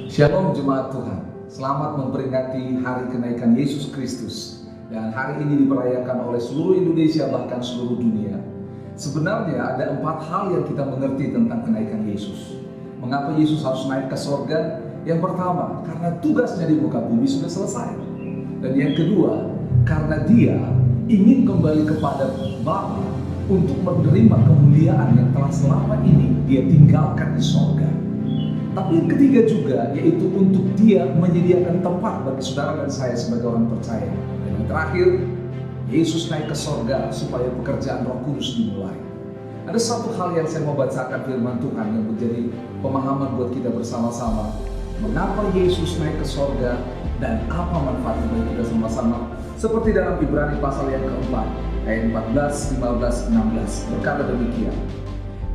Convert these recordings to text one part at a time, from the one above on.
Shalom jemaat Tuhan, selamat memperingati hari kenaikan Yesus Kristus. Dan hari ini diperayakan oleh seluruh Indonesia, bahkan seluruh dunia. Sebenarnya ada 4 hal yang kita mengerti tentang kenaikan Yesus. Mengapa Yesus harus naik ke sorga? Yang pertama, karena tugasnya di muka bumi sudah selesai. Dan yang kedua, karena dia ingin kembali kepada Bapa untuk menerima kemuliaan yang telah selama ini dia tinggalkan di sorga. Tapi yang ketiga juga, yaitu untuk dia menyediakan tempat bagi saudara dan saya sebagai orang percaya. Dan yang terakhir, Yesus naik ke sorga supaya pekerjaan Roh Kudus dimulai. Ada satu hal yang saya mau bacakan firman Tuhan yang menjadi pemahaman buat kita bersama-sama. Mengapa Yesus naik ke sorga dan apa manfaatnya bagi kita sama-sama? Seperti dalam Ibrani pasal yang keempat, ayat 14, 15, 16 berkata demikian.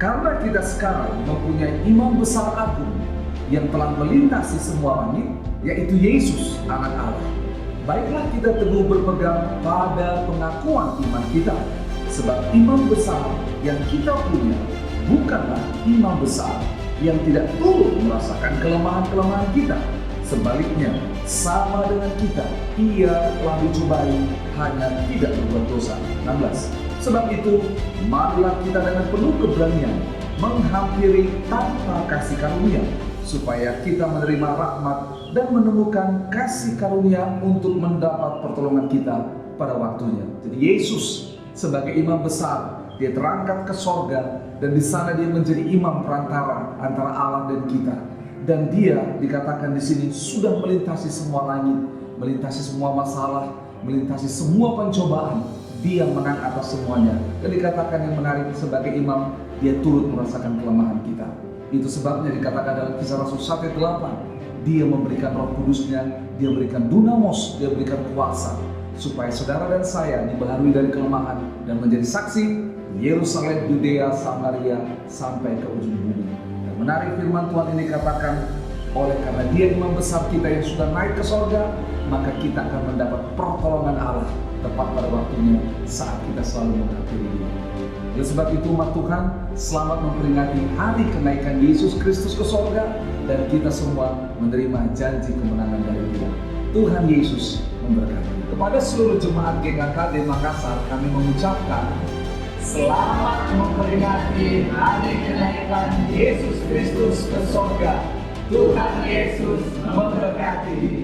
Karena kita sekarang mempunyai imam besar agung yang telah melintasi semua langit, yaitu Yesus, Anak Allah. Baiklah kita teguh berpegang pada pengakuan iman kita, sebab imam besar yang kita punya bukanlah imam besar yang tidak turut merasakan kelemahan-kelemahan kita. Sebaliknya, sama dengan kita, ia telah dicobai, hanya tidak berbuat dosa. 16. Sebab itu, marilah kita dengan penuh keberanian menghampiri tanpa kasih karunia, supaya kita menerima rahmat dan menemukan kasih karunia untuk mendapat pertolongan kita pada waktunya. Jadi Yesus sebagai imam besar, dia terangkat ke sorga dan di sana dia menjadi imam perantara antara Allah dan kita. Dan dia dikatakan di sini sudah melintasi semua langit, melintasi semua masalah, melintasi semua pencobaan. Dia menang atas semuanya. Dan dikatakan yang menarik sebagai imam, dia turut merasakan kelemahan kita. Itu sebabnya dikatakan dalam Kisah Rasul 1 ayat 8, dia memberikan Roh Kudusnya, dia berikan dunamos, dia berikan kuasa, supaya saudara dan saya dibaharui dari kelemahan dan menjadi saksi Yerusalem, Yudea, Samaria, sampai ke ujung bumi. Dan menarik firman Tuhan ini katakan, oleh karena dia imam besar kita yang sudah naik ke sorga, maka kita akan mendapat pertolongan Allah tepat pada waktunya saat kita selalu menghampiri dia. Oleh sebab itu umat Tuhan, selamat memperingati hari kenaikan Yesus Kristus ke sorga, dan kita semua menerima janji kemenangan dari dia. Tuhan Yesus memberkati. Kepada seluruh jemaat GKKD Makassar, kami mengucapkan selamat memperingati hari kenaikan Yesus Kristus ke sorga. Tuhan Yesus memberkati.